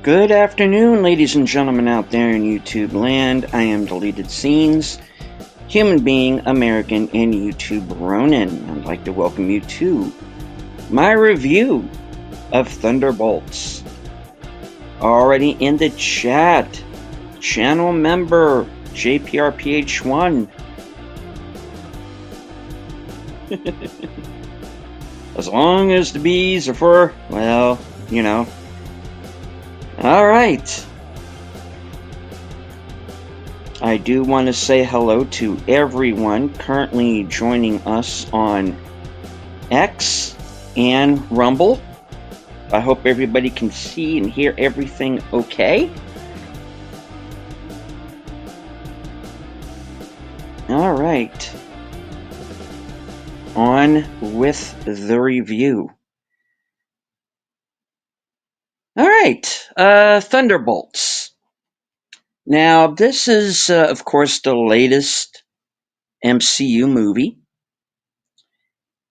Good afternoon, ladies and gentlemen out there in YouTube land. I am Deleted Scenes, human being, American, and YouTube Ronin. I'd like to welcome you to my review of Thunderbolts. Already in the chat, channel member JPRPH1. As long as the bees are for, well, you know. Alright. I do want to say hello to everyone currently joining us on X and Rumble. I hope everybody can see and hear everything okay. Alright. On with the review. Alright, Thunderbolts. Now, this is, of course, the latest MCU movie.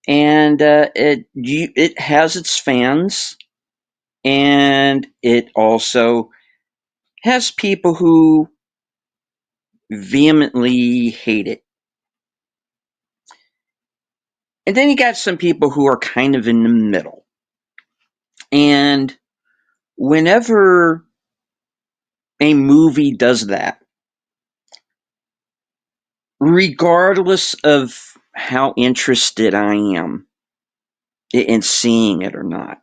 And it has its fans, and it also has people who vehemently hate it. And then you got some people who are kind of in the middle. And whenever a movie does that, regardless of how interested I am in seeing it or not,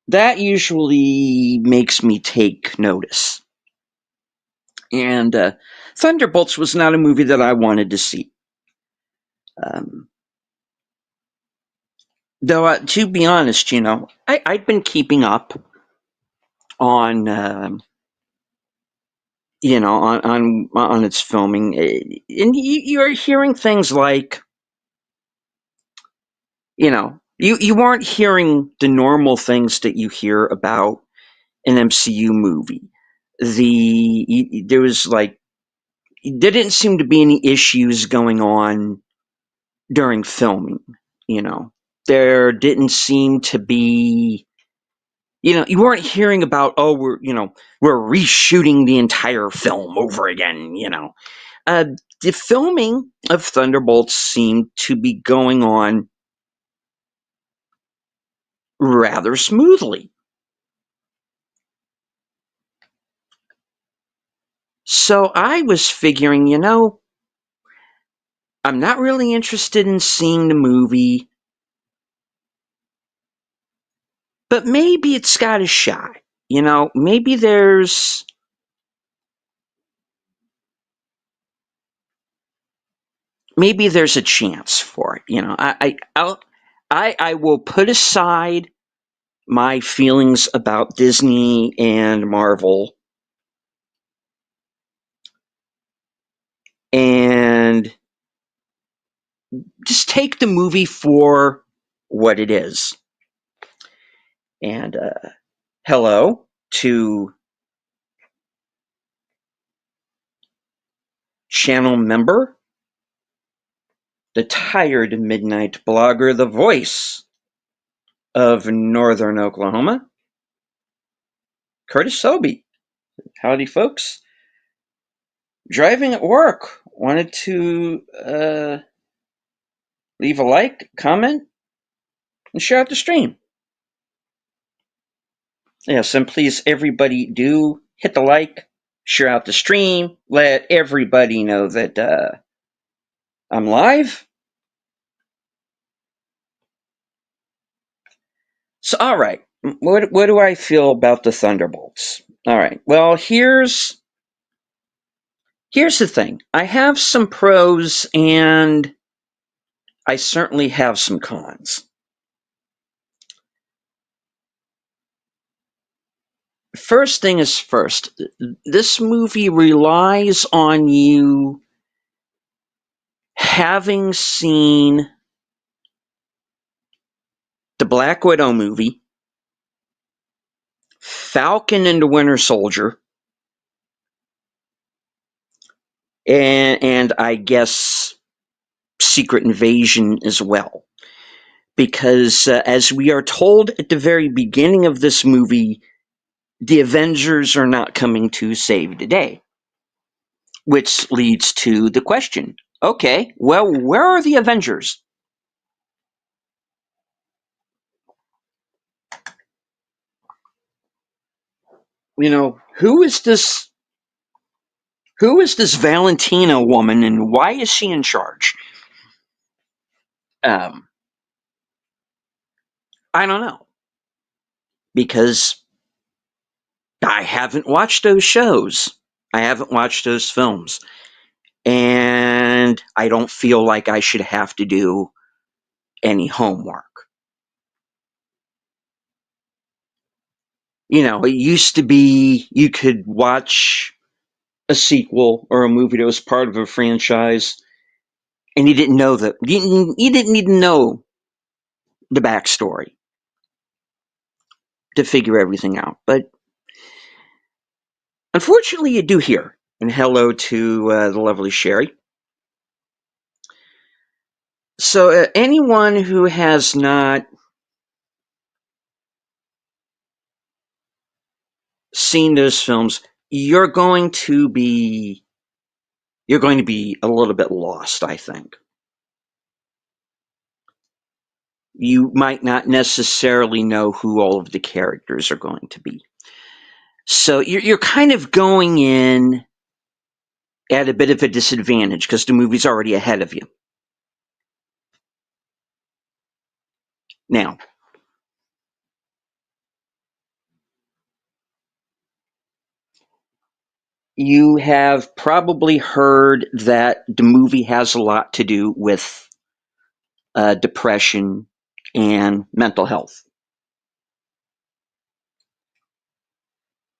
that usually makes me take notice. And Thunderbolts was not a movie that I wanted to see. Though, to be honest, I'd been keeping up on, on its filming, and you're hearing things like, you weren't hearing the normal things that you hear about an MCU movie. There was there didn't seem to be any issues going on during filming. There didn't seem to be, you weren't hearing about, oh, we're reshooting the entire film over again. The filming of Thunderbolts seemed to be going on rather smoothly. So I was figuring, I'm not really interested in seeing the movie, but maybe it's got a shot. Maybe there's a chance for it. I will put aside my feelings about Disney and Marvel and just take the movie for what it is. And hello to channel member, the tired midnight blogger, the voice of Northern Oklahoma, Curtis Sobey. Howdy, folks. Driving at work. Wanted to leave a like, comment, and share out the stream. Yes, and please, everybody, do hit the like, share out the stream, let everybody know that I'm live. So, all right, what do I feel about the Thunderbolts? All right, well, here's the thing. I have some pros, and I certainly have some cons. First thing is first, this movie relies on you having seen the Black Widow movie, Falcon and the Winter Soldier, and I guess Secret Invasion as well. because as we are told at the very beginning of this movie, the Avengers are not coming to save the day, which leads to the question, okay, well, where are the Avengers? Who is this Valentina woman, and why is she in charge? um, I don't know, because I haven't watched those shows, I haven't watched those films, and I don't feel like I should have to do any homework. It used to be you could watch a sequel or a movie that was part of a franchise, and you didn't know that you didn't need to know the backstory to figure everything out. But unfortunately, you do here. And hello to the lovely Sherry. So, anyone who has not seen those films, you're going to be a little bit lost, I think. You might not necessarily know who all of the characters are going to be. So you're kind of going in at a bit of a disadvantage because the movie's already ahead of you. Now, you have probably heard that the movie has a lot to do with depression and mental health.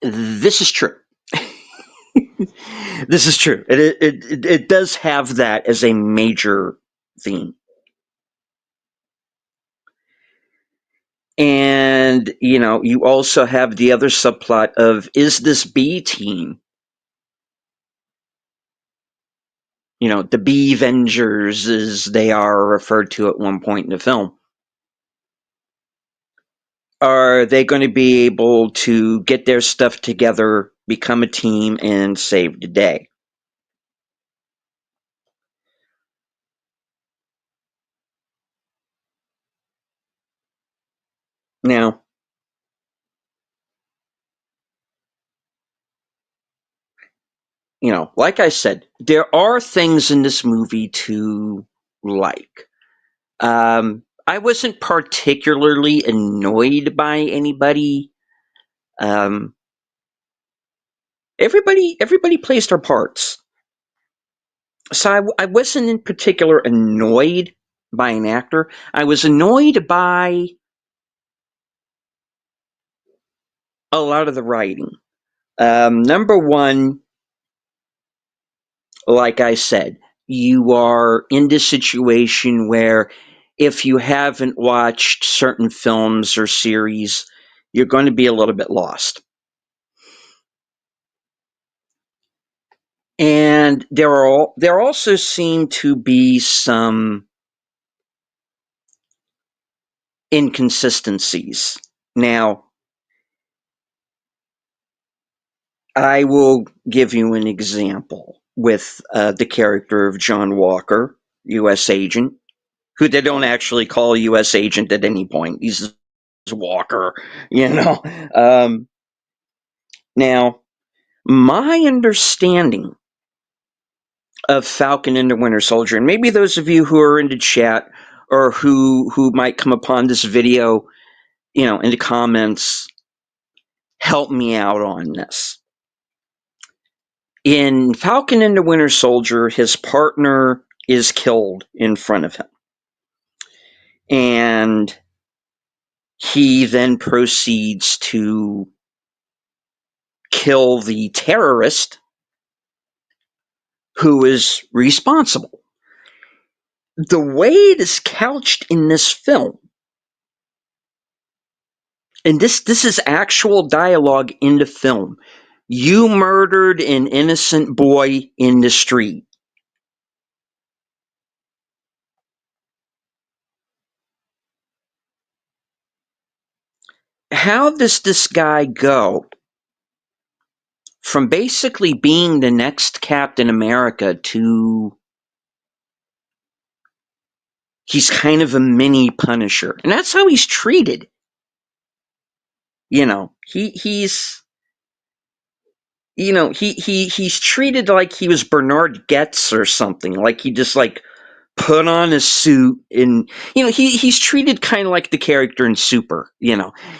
This is true. This is true. It does have that as a major theme. And, you also have the other subplot of, is this B team, the B Vengers, as they are referred to at one point in the film, are they going to be able to get their stuff together, become a team, and save the day? Now, like I said, there are things in this movie to like. I wasn't particularly annoyed by anybody. Um, everybody plays their parts. So I wasn't in particular annoyed by an actor. I was annoyed by a lot of the writing. Number one, like I said, you are in this situation where if you haven't watched certain films or series, you're going to be a little bit lost. And there also seem to be some inconsistencies. Now, I will give you an example with the character of John Walker, U.S. agent, who they don't actually call U.S. agent at any point. He's Walker, you know. Um, Now, my understanding of Falcon and the Winter Soldier, and maybe those of you who are into chat or who might come upon this video, in the comments, help me out on this. In Falcon and the Winter Soldier, his partner is killed in front of him. And he then proceeds to kill the terrorist who is responsible. The way it is couched in this film, and this is actual dialogue in the film, you murdered an innocent boy in the street. how does this guy go from basically being the next Captain America to he's kind of a mini Punisher, and that's how he's treated. He's he's treated like he was Bernard Getz or something. Like he just like put on a suit, and he's treated kind of like the character in Super.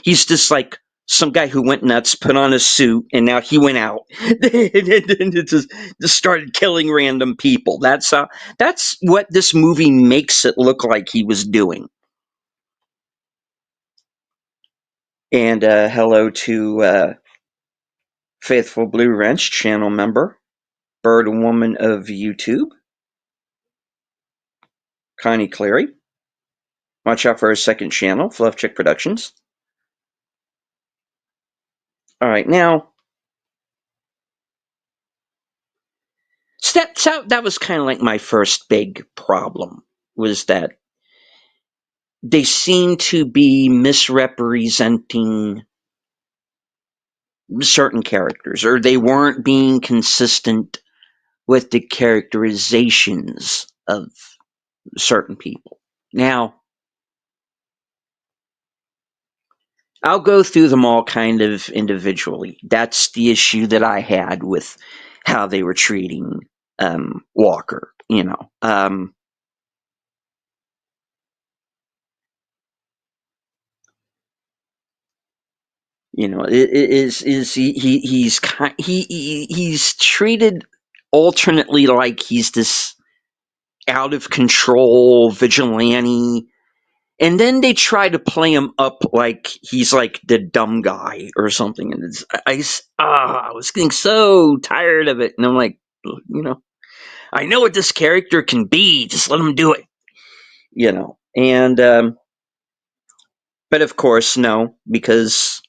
He's just like some guy who went nuts, put on a suit, and now he went out and just started killing random people. That's what this movie makes it look like he was doing. And hello to Faithful Blue Wrench channel member, Bird Woman of YouTube, Connie Cleary. Watch out for her second channel, Fluff Chick Productions. All right, now, so that was kind of like my first big problem, was that they seem to be misrepresenting certain characters, or they weren't being consistent with the characterizations of certain people. Now, I'll go through them all kind of individually. That's the issue that I had with how they were treating Walker. He's treated alternately like he's this out of control vigilante, and then they try to play him up like he's like the dumb guy or something. And I was getting so tired of it, and I'm like, I know what this character can be. Just let him do it, And but of course, no, because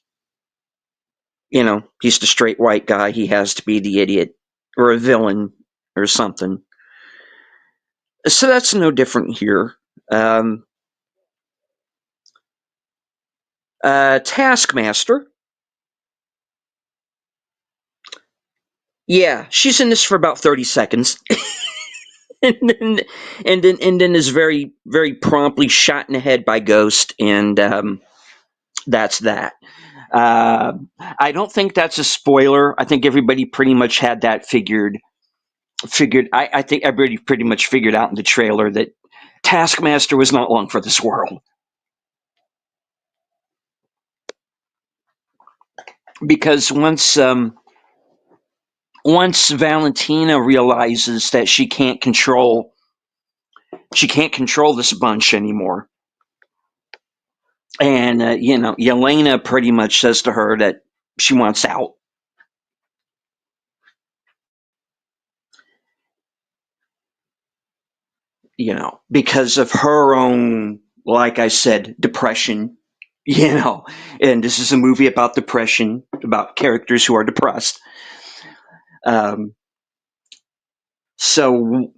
he's the straight white guy. He has to be the idiot or a villain or something. So that's no different here. Taskmaster. Yeah, she's in this for about 30 seconds. and then is very, very promptly shot in the head by Ghost, and that's that. I don't think that's a spoiler. I think everybody pretty much had that figured. I think everybody pretty much figured out in the trailer that Taskmaster was not long for this world, because once Valentina realizes that she can't control this bunch anymore, and Yelena pretty much says to her that she wants out. Because of her own, like I said, depression. And this is a movie about depression, about characters who are depressed. So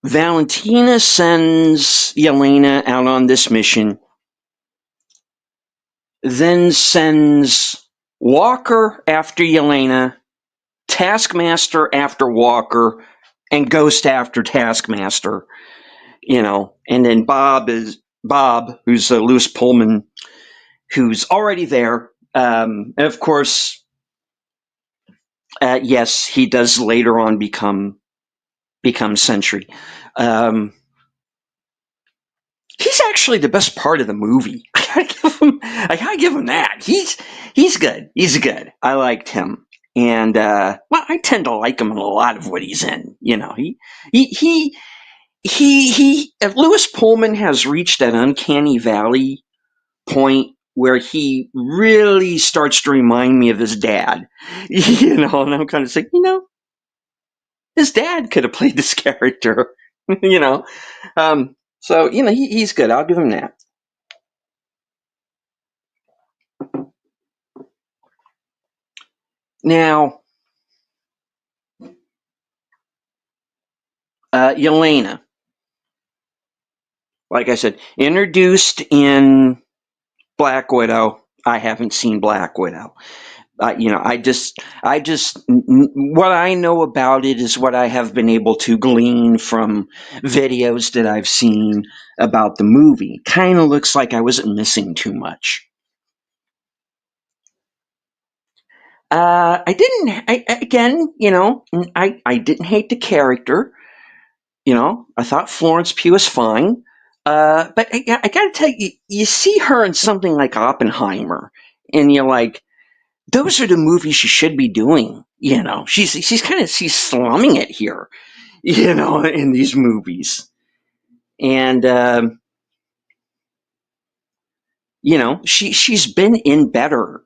Valentina sends Yelena out on this mission, then sends Walker after Yelena, Taskmaster after Walker, and Ghost after Taskmaster. And then Bob, who's Lewis Pullman, who's already there. And of course, yes, he does later on become Sentry. He's actually the best part of the movie. I gotta give him that. He's good. He's good. I liked him, and I tend to like him in a lot of what he's in. Lewis Pullman has reached that uncanny valley point where he really starts to remind me of his dad. And I'm kind of saying, his dad could have played this character. So he's good. I'll give him that. Now, Yelena, like I said, introduced in Black Widow, I haven't seen Black Widow. What I know about it is what I have been able to glean from videos that I've seen about the movie. Kind of looks like I wasn't missing too much. I didn't. Again, I didn't hate the character. I thought Florence Pugh was fine. But I gotta tell you, you see her in something like Oppenheimer, and you're like, those are the movies she should be doing. She's slumming it here. In these movies, and she's been in better.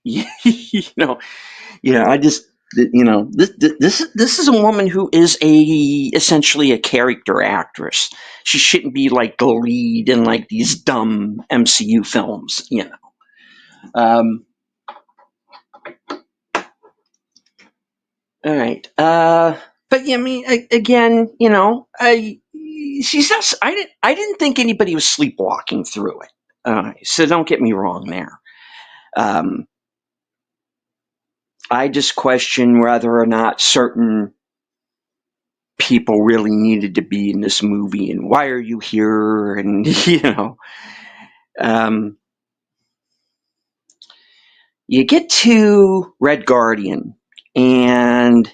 you know, I just this is a woman who is essentially a character actress. She shouldn't be like the lead in like these dumb MCU films. Um, all right. But yeah, I mean, again, she's just. I didn't think anybody was sleepwalking through it. So don't get me wrong there. Um, I just question whether or not certain people really needed to be in this movie, and why are you here? And um, you get to Red Guardian, and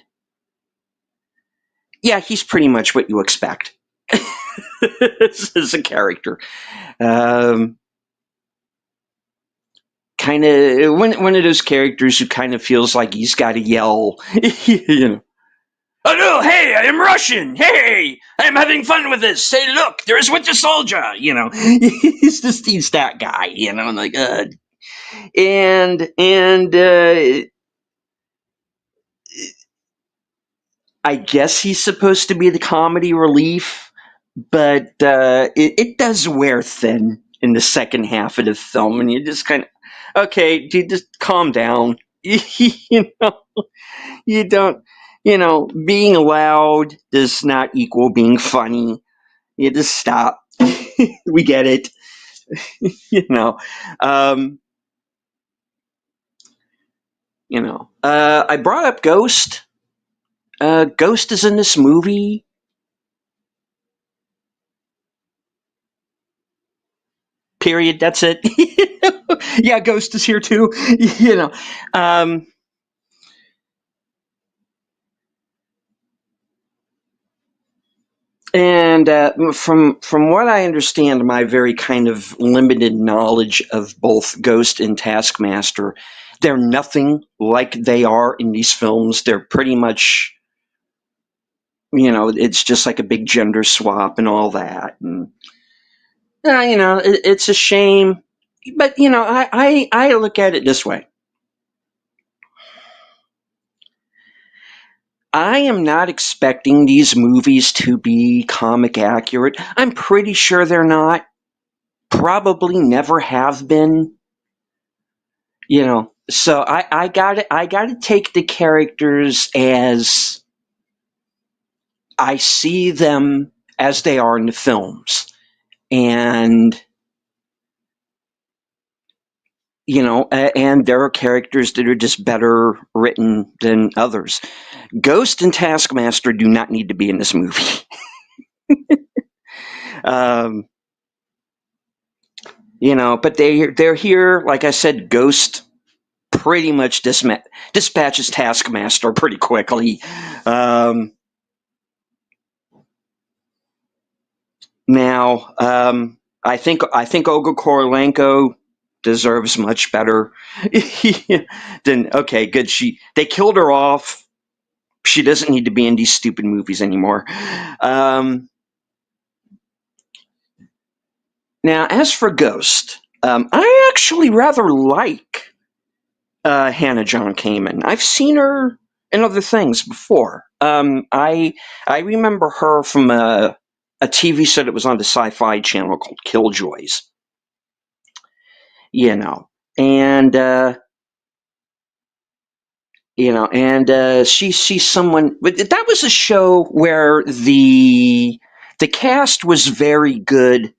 yeah, he's pretty much what you expect as a character. Um, kind of one of those characters who kind of feels like he's got to yell, Oh no! Hey, I am Russian. Hey, I'm having fun with this. Say, look, there's Winter Soldier. He's that guy. Like and I guess he's supposed to be the comedy relief, but it does wear thin in the second half of the film, and you just kind of okay, dude, just calm down. you know, you don't. Being loud does not equal being funny. You just stop. We get it. you know. Um, I brought up Ghost. Ghost is in this movie. Period. That's it. Yeah, Ghost is here too. you know. Um, and from what I understand, my very kind of limited knowledge of both Ghost and Taskmaster, they're nothing like they are in these films. They're pretty much, it's just like a big gender swap and all that. And it's a shame, but I look at it this way. I am not expecting these movies to be comic accurate. I'm pretty sure they're not. Probably never have been. So I gotta take the characters as I see them as they are in the films. And and there are characters that are just better written than others. Ghost and Taskmaster do not need to be in this movie. um, but they're here. Like I said, Ghost pretty much dispatches Taskmaster pretty quickly. Now, I think Olga Korolenko deserves much better than okay. Good, they killed her off. She doesn't need to be in these stupid movies anymore. Now, as for Ghost, I actually rather like Hannah John Kamen. I've seen her in other things before. I remember her from a TV show that was on the Sci-Fi Channel called Killjoys. You know, and she's someone. But that was a show where the cast was very good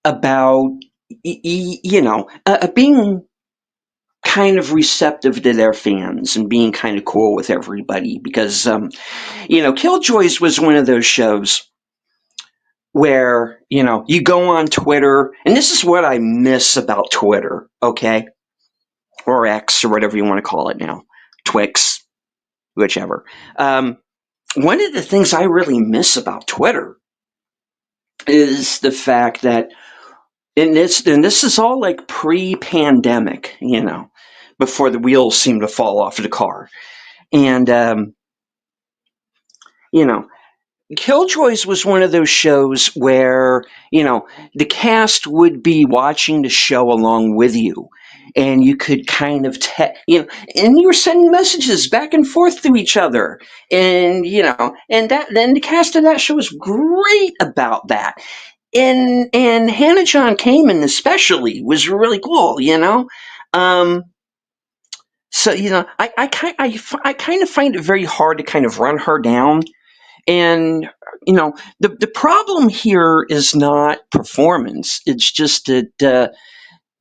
about being kind of receptive to their fans and being kind of cool with everybody because Killjoys was one of those shows where you go on Twitter, and this is what I miss about Twitter, okay, or X or whatever you want to call it now, Twix, whichever. One of the things I really miss about Twitter is the fact that, and this is all like pre-pandemic, before the wheels seem to fall off of the car, and you know, Killjoys was one of those shows where, the cast would be watching the show along with you. And you could kind of, and you were sending messages back and forth to each other. And, and then the cast of that show was great about that. And Hannah John Kamen especially was really cool, Um, so, I kind of find it very hard to kind of run her down, and the problem here is not performance. It's just that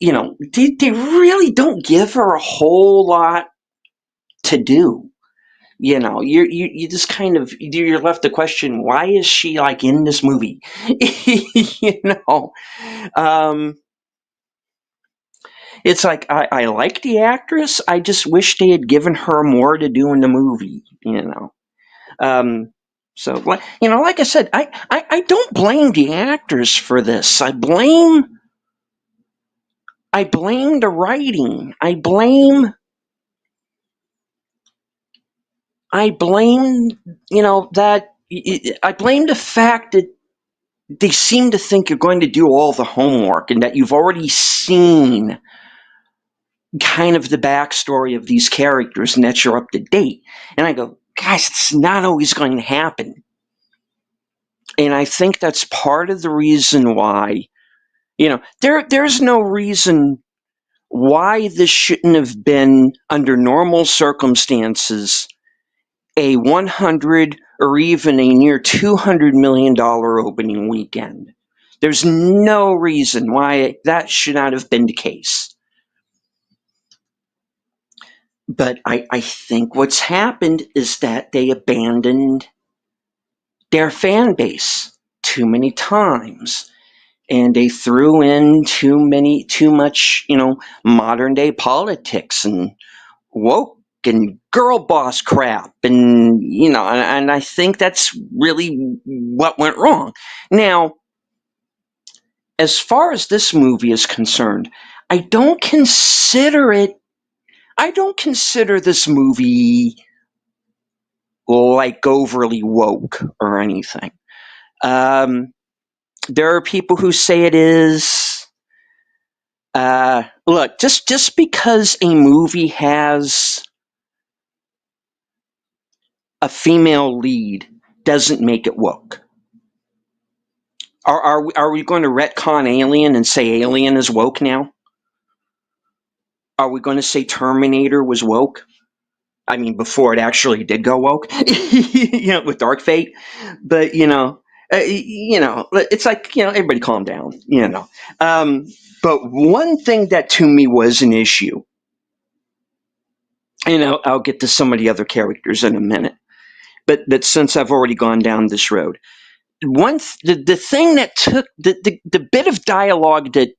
they really don't give her a whole lot to do. You just kind of, you're left to question, why is she like in this movie? you know, um, it's like I like the actress. I just wish they had given her more to do in the movie. Um, so, like I said, I don't blame the actors for this. I blame the writing. I blame that. I blame the fact that they seem to think you're going to do all the homework and that you've already seen kind of the backstory of these characters and that you're up to date. And I go, guys, it's not always going to happen. And I think that's part of the reason why, there's no reason why this shouldn't have been, under normal circumstances, a 100 or even a near $200 million opening weekend. There's no reason why that should not have been the case. But I think what's happened is that they abandoned their fan base too many times. And they threw in too much, modern day politics and woke and girl boss crap, and I think that's really what went wrong. Now, as far as this movie is concerned, I don't consider this movie like overly woke or anything. There are people who say it is. Look, just because a movie has a female lead doesn't make it woke. Are we going to retcon Alien and say Alien is woke now? Are we going to say Terminator was woke? I mean, before it actually did go woke, with Dark Fate. But it's like, everybody calm down. But one thing that to me was an issue, and I'll get to some of the other characters in a minute. But since I've already gone down this road, the thing that took the bit of dialogue that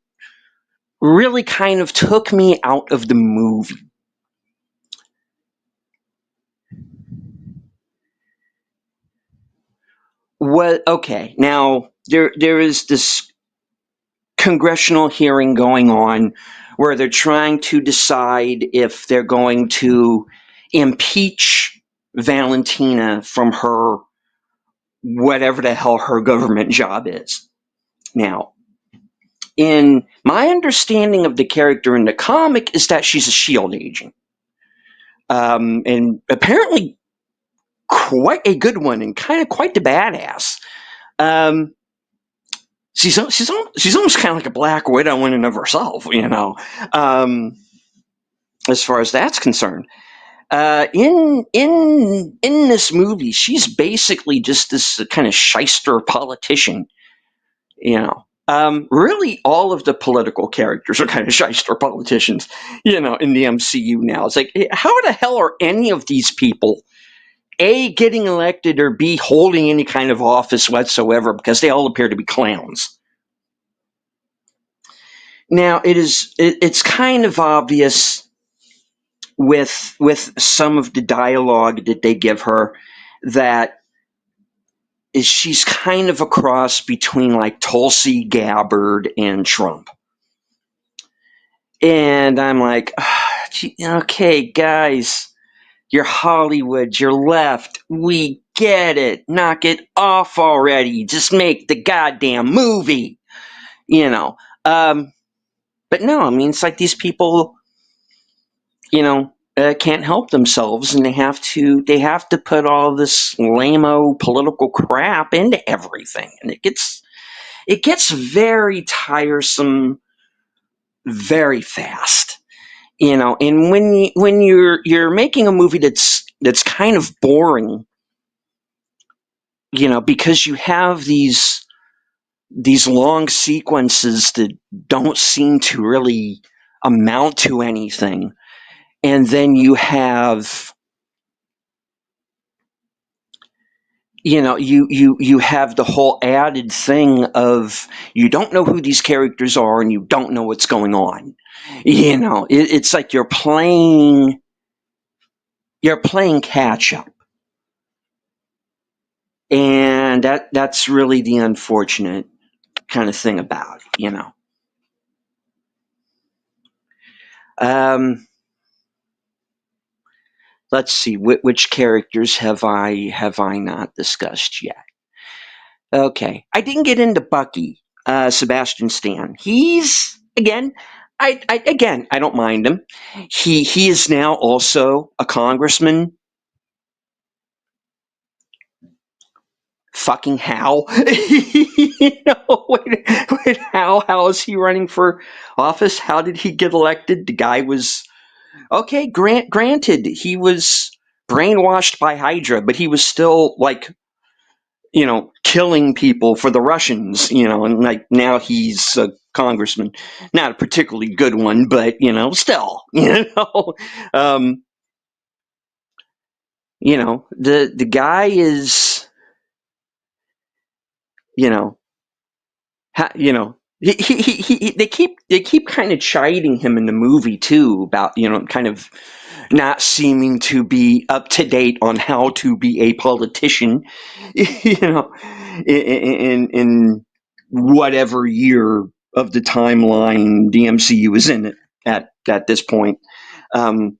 really kind of took me out of the movie was, okay, now there is this congressional hearing going on where they're trying to decide if they're going to impeach Valentina from her whatever the hell her government job is. Now, in my understanding of the character in the comic is that she's a SHIELD agent. And apparently quite a good one and kind of quite the badass. She's almost kind of like a Black Widow in and of herself, as far as that's concerned. In this movie, she's basically just this kind of shyster politician, Really, all of the political characters are kind of shyster politicians, in the MCU now. It's like, how the hell are any of these people, A, getting elected, or B, holding any kind of office whatsoever, because they all appear to be clowns. Now, it's kind of obvious with some of the dialogue that they give her that is she's kind of a cross between like Tulsi Gabbard and Trump. And I'm like, okay, guys, you're Hollywood, you're left. We get it. Knock it off already. Just make the goddamn movie, you know. But no, I mean, it's like these people, can't help themselves, and they have to put all this lame-o political crap into everything, and it gets very tiresome very fast. And when you're making a movie that's kind of boring, because you have these long sequences that don't seem to really amount to anything, and then you have the whole added thing of you don't know who these characters are and you don't know what's going on. It's like you're playing catch up, and that's really the unfortunate kind of thing about it. Let's see, which characters have I not discussed yet? Okay, I didn't get into Bucky, Sebastian Stan. He's again, I don't mind him. He is now also a congressman. Fucking how? Wait, how is he running for office? How did he get elected? The guy was okay. Granted, he was brainwashed by Hydra, but he was still like killing people for the Russians, and like now he's a congressman, not a particularly good one, but still, the guy is, you know, they keep kind of chiding him in the movie too about kind of not seeming to be up to date on how to be a politician, in whatever year of the timeline the MCU is in it at this point. Um,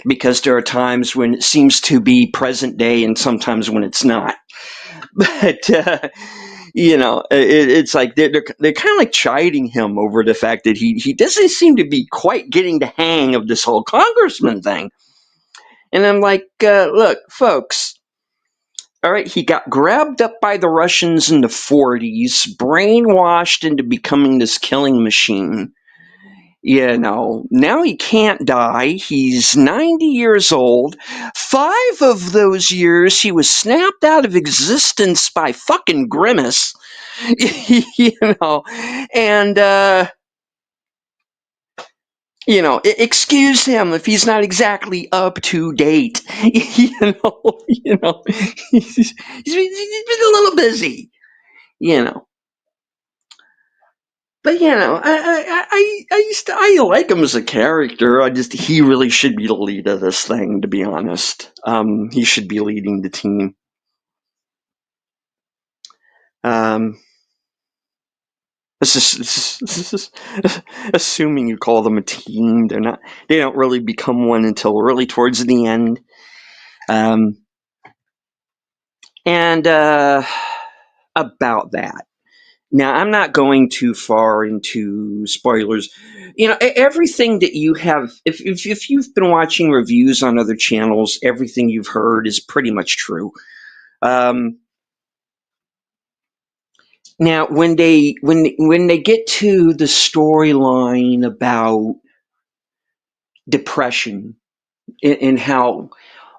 because there are times when it seems to be present day and sometimes when it's not. But it's like they're kind of like chiding him over the fact that he doesn't seem to be quite getting the hang of this whole congressman thing. And I'm like, look, folks, all right, he got grabbed up by the Russians in the 40s, brainwashed into becoming this killing machine. Now he can't die. He's 90 years old. 5 of those years he was snapped out of existence by fucking Grimace. And excuse him if he's not exactly up to date. He's been a little busy. But I like him as a character. He really should be the lead of this thing, to be honest. He should be leading the team. This is assuming you call them a team. They're not. They don't really become one until really towards the end. And about that. Now, I'm not going too far into spoilers. Everything that you have, if you've been watching reviews on other channels, everything you've heard is pretty much true. Now, when they get to the storyline about depression and how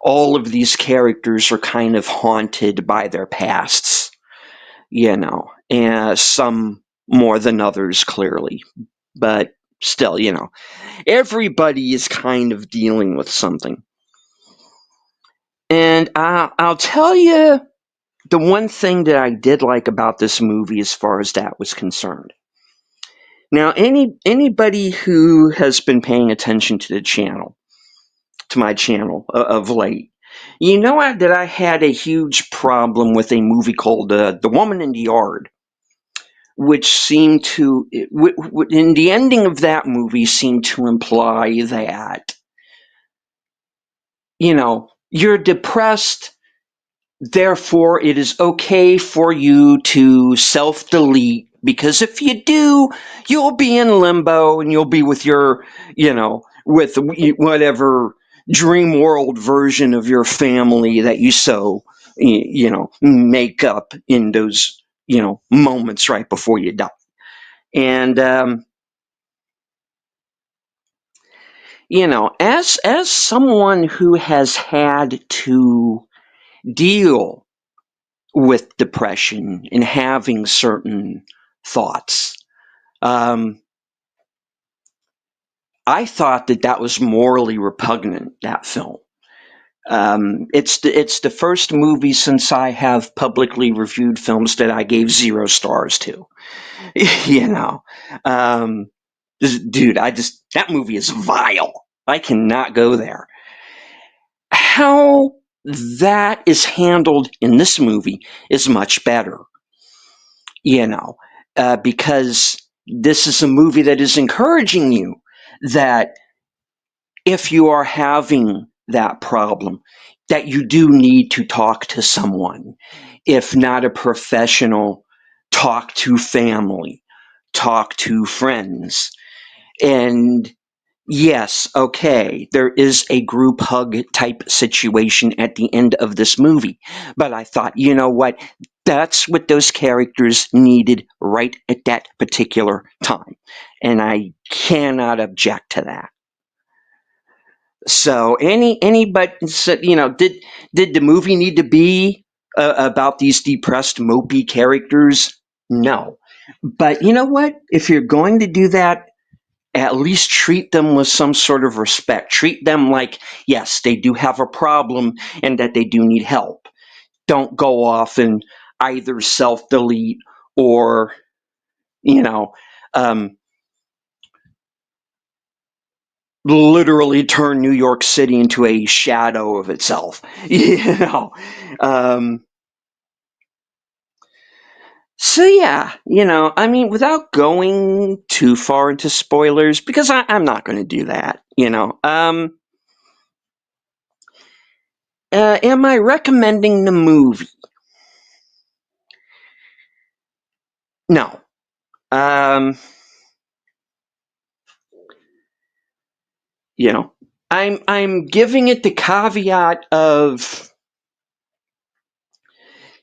all of these characters are kind of haunted by their pasts, and some more than others, clearly. But still, everybody is kind of dealing with something. And I'll tell you the one thing that I did like about this movie as far as that was concerned. Now, anybody who has been paying attention to my channel of late, that I had a huge problem with a movie called The Woman in the Yard, which seemed to, in the ending of that movie, seemed to imply that, you're depressed, therefore it is okay for you to self-delete, because if you do, you'll be in limbo and you'll be with your, with whatever dream world version of your family that you so, make up in those, moments right before you die. And, as someone who has had to deal with depression and having certain thoughts, I thought that was morally repugnant, that film. It's the first movie since I have publicly reviewed films that I gave 0 stars to. you know, um, dude, that movie is vile. I cannot go there. How that is handled in this movie is much better, because this is a movie that is encouraging you that if you are having that problem, that you do need to talk to someone. If not a professional, talk to family, talk to friends. And yes, okay, there is a group hug type situation at the end of this movie. But I thought, you know what? That's what those characters needed right at that particular time. And I cannot object to that. So anybody, did the movie need to be about these depressed, mopey characters? No. But you know what? If you're going to do that, at least treat them with some sort of respect. Treat them like, yes, they do have a problem and that they do need help. Don't go off and either self-delete or, you know, um, literally turn New York City into a shadow of itself. You know. Um, so yeah, I mean, without going too far into spoilers, because I'm not going to do that. Am I recommending the movie? No. Um, you know, I'm giving it the caveat of,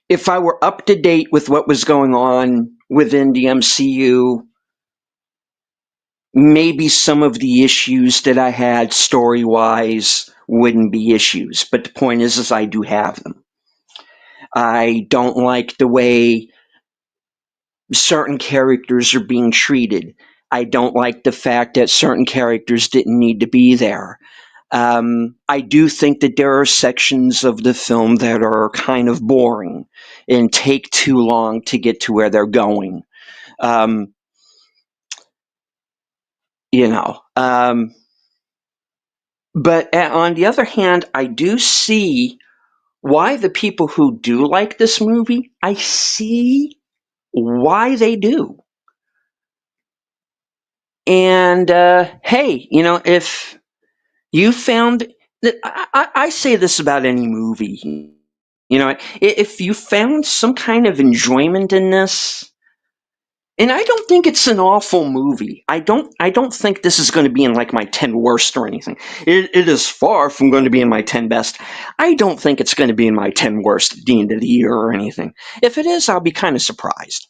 if I were up to date with what was going on within the MCU, maybe some of the issues that I had story-wise wouldn't be issues. But the point is I do have them. I don't like the way certain characters are being treated. I don't like the fact that certain characters didn't need to be there. I do think that there are sections of the film that are kind of boring and take too long to get to where they're going. Um, you know, um, but on the other hand, I do see why the people who do like this movie, I see why they do. And hey, if you found that, I say this about any movie, if you found some kind of enjoyment in this, and I don't think it's an awful movie. I don't think this is going to be in like my 10 worst or anything. It is far from going to be in my 10 best. I don't think it's going to be in my 10 worst at the end of the year or anything. If it is, I'll be kind of surprised.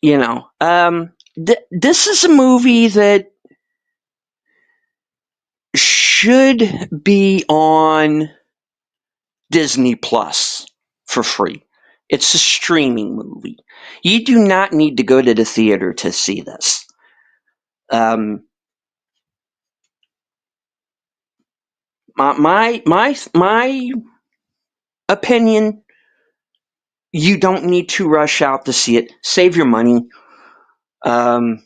This is a movie that should be on Disney Plus for free. It's a streaming movie. You do not need to go to the theater to see this. My opinion, you don't need to rush out to see it. Save your money. Um,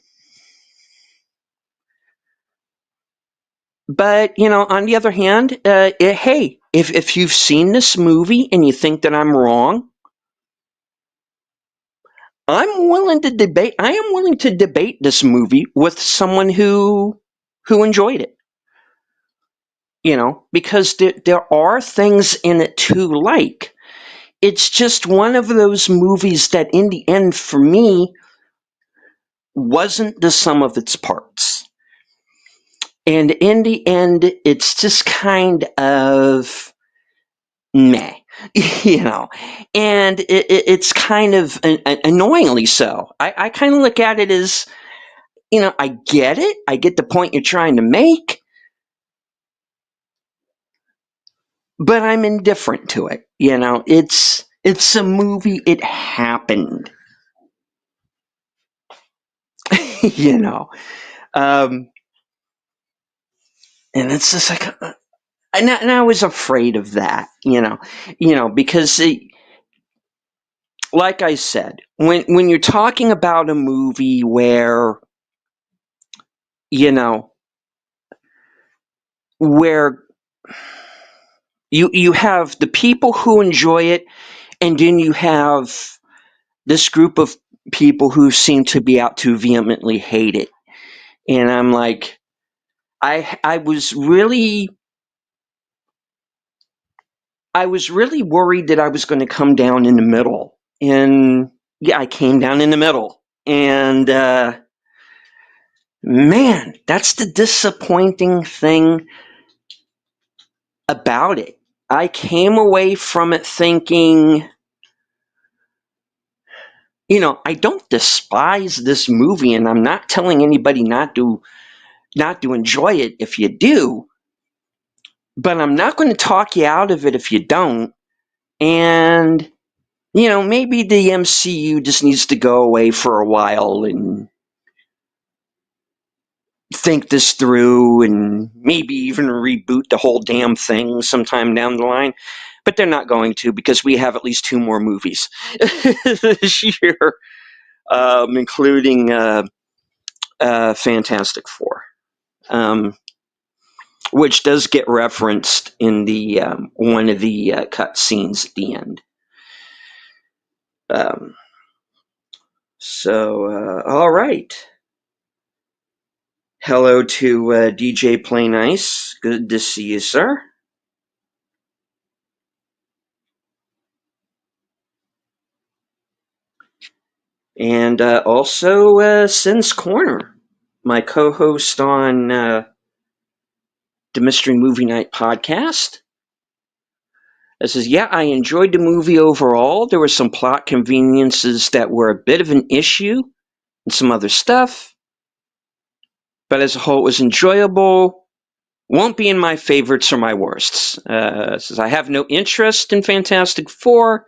but on the other hand, hey, if you've seen this movie and you think that I'm wrong, I'm willing to debate. I am willing to debate this movie with someone who enjoyed it. Because there are things in it to like. It's just one of those movies that, in the end, for me, wasn't the sum of its parts. And in the end, it's just kind of meh, and it's kind of annoyingly so. I kind of look at it as, I get it. I get the point you're trying to make, but I'm indifferent to it. It's a movie. It happened. you know, um, and it's just like, and I was afraid of that. Because like I said, when you're talking about a movie where you know where you have the people who enjoy it, and then you have this group of people who seem to be out to vehemently hate it, and I'm like, I was really worried that I was going to come down in the middle, and yeah, I came down in the middle, and man, that's the disappointing thing about it. I came away from it thinking, I don't despise this movie, and I'm not telling anybody not to enjoy it if you do, but I'm not going to talk you out of it if you don't. And maybe the MCU just needs to go away for a while and think this through, and maybe even reboot the whole damn thing sometime down the line. But they're not going to, because we have at least 2 more movies this year, including Fantastic Four, which does get referenced in the one of the cut scenes at the end. Um, all right. Hello to DJ Play Nice. Good to see you, sir. And also Sin's Corner, my co-host on the Mystery Movie Night podcast. It says, yeah, I enjoyed the movie overall. There were some plot conveniences that were a bit of an issue and some other stuff. But as a whole, it was enjoyable. Won't be in my favorites or my worsts. Says, I have no interest in Fantastic Four.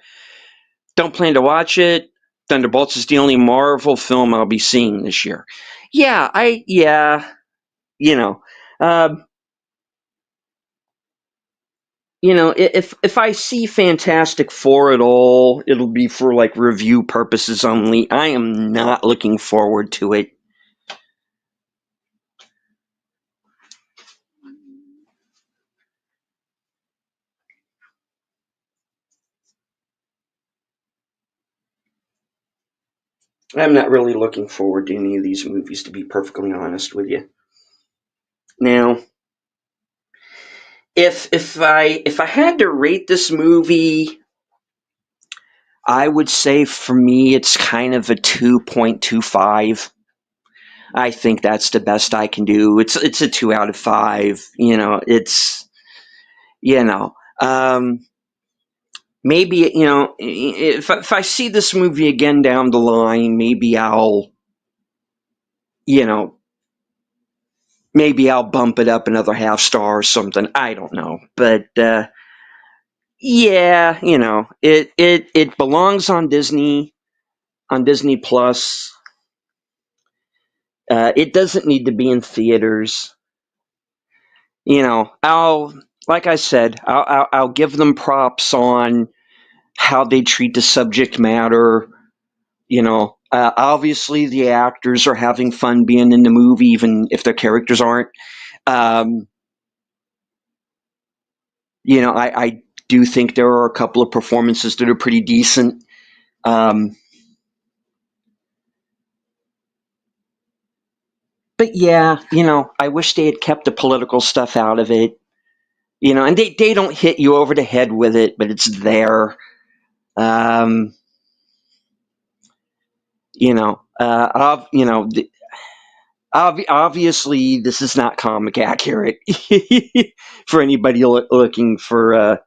Don't plan to watch it. Thunderbolts is the only Marvel film I'll be seeing this year. Yeah, you know, um, if I see Fantastic Four at all, it'll be for like review purposes only. I am not looking forward to it. I'm not really looking forward to any of these movies, to be perfectly honest with you. Now, if I had to rate this movie, I would say for me it's kind of a 2.25. I think that's the best I can do. It's a 2 out of 5. It's you know um, maybe if I see this movie again down the line, you know maybe I'll bump it up another half star or something. I don't know, but Yeah, it belongs on Disney Plus. It doesn't need to be in theaters. I'll like I said, I'll give them props on how they treat the subject matter. Obviously the actors are having fun being in the movie, even if their characters aren't. Um, I do think there are a couple of performances that are pretty decent. Um, but yeah, I wish they had kept the political stuff out of it. And they don't hit you over the head with it, but it's there. Um, the, obviously this is not comic accurate for anybody looking for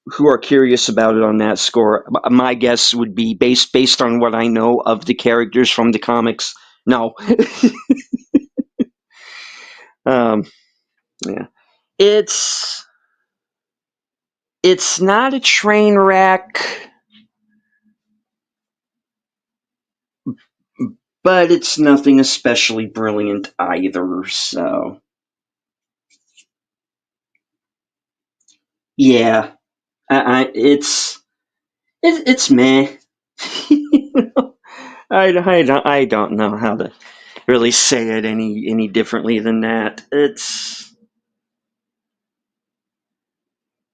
who are curious about it on that score. My guess would be based on what I know of the characters from the comics. No. um, yeah, it's it's not a train wreck, but it's nothing especially brilliant either. So yeah, it's meh. I don't know how to really say it any differently than that. It's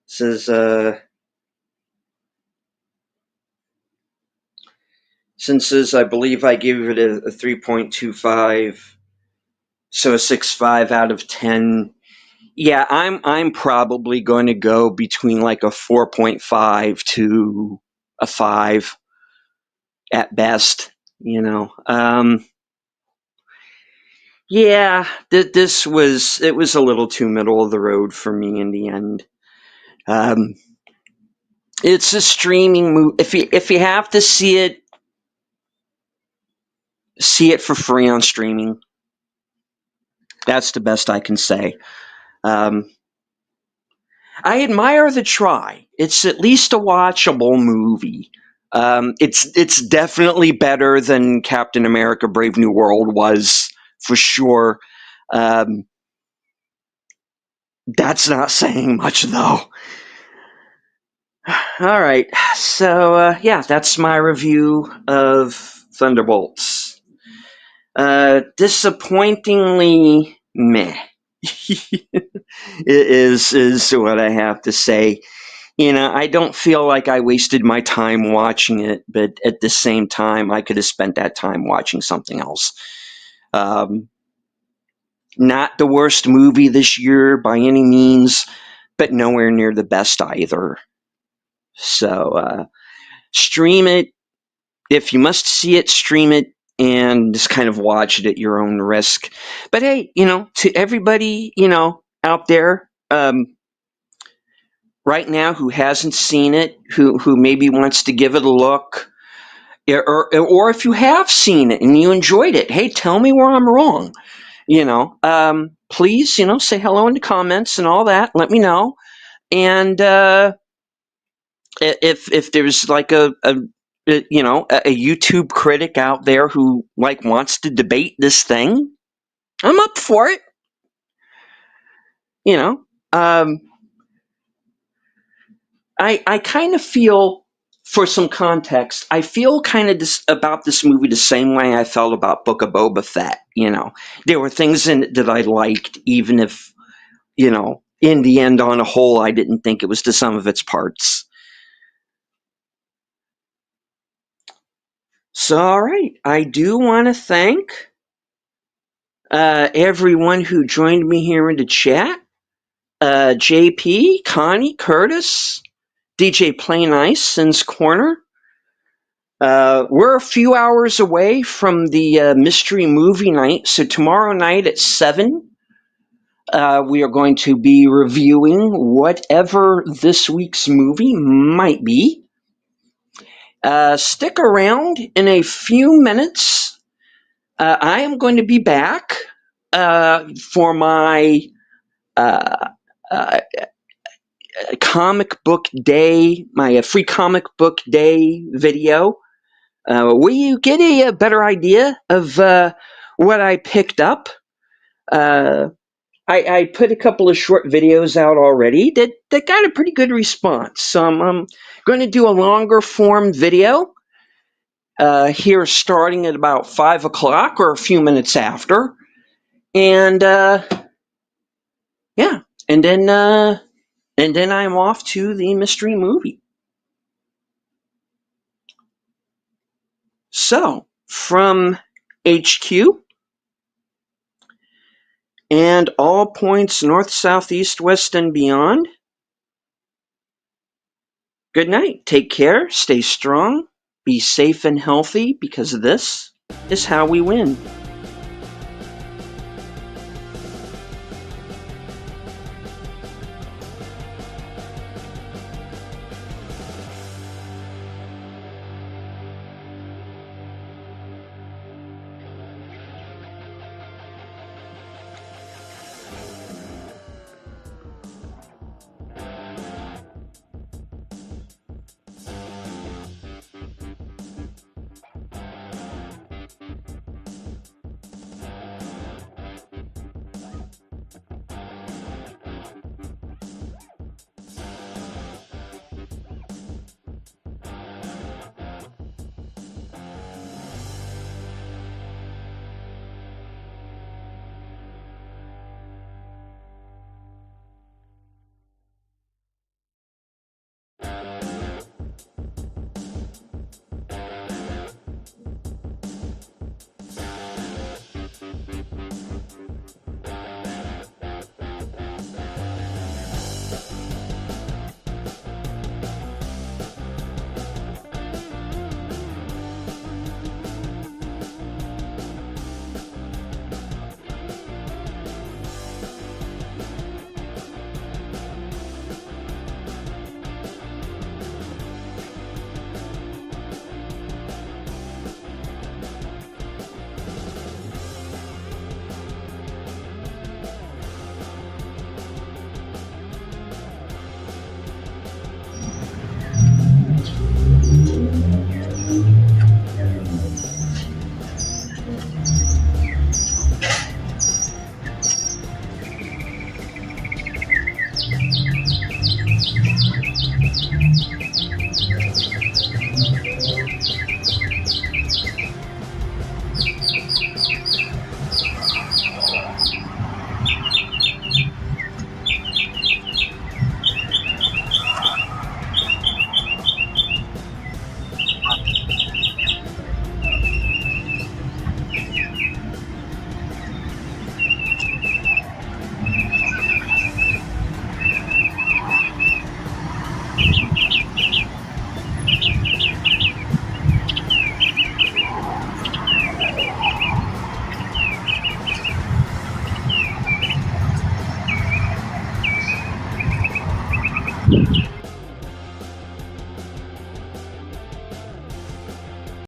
says since I believe I gave it a 3.25, so a 6.5 out of 10. Yeah, I'm probably going to go between like a 4.5 to a 5 at best. Yeah, it was a little too middle of the road for me in the end. Um, it's a streaming movie. If you have to see it for free on streaming. That's the best I can say. Um, I admire the try. It's at least a watchable movie. It's definitely better than Captain America: Brave New World was, for sure. Um, that's not saying much though. All right, so yeah, that's my review of Thunderbolts. Disappointingly meh. is what I have to say. I don't feel like I wasted my time watching it, but at the same time, I could have spent that time watching something else. Um, Not the worst movie this year by any means, but nowhere near the best either. So, stream it. If you must see it, stream it and just kind of watch it at your own risk. But hey, to everybody, out there, right now who hasn't seen it, who maybe wants to give it a look, or if you have seen it and you enjoyed it, hey, tell me where I'm wrong. Please, say hello in the comments and all that. Let me know. And if there's like a YouTube critic out there who like wants to debate this thing, I'm up for it. You know, um, I kind of feel, for some context, I feel kind of about this movie the same way I felt about Book of Boba Fett. There were things in it that I liked, even if, in the end, on a whole, I didn't think it was the sum of its parts. So, all right, I do want to thank everyone who joined me here in the chat. JP, Connie, Curtis, DJ Plain Ice, Sin's Corner. We're a few hours away from the mystery movie night, so tomorrow night at 7, we are going to be reviewing whatever this week's movie might be. Stick around. In a few minutes, I am going to be back for my uh, comic book day, my free comic book day video, where you get a better idea of what I picked up. Uh, I put a couple of short videos out already that got a pretty good response. So I'm going to do a longer form video here starting at about 5 o'clock or a few minutes after. And yeah, and then I'm off to the mystery movie. So from HQ and all points north, south, east, west, and beyond, good night. Take care. Stay strong. Be safe and healthy because this is how we win.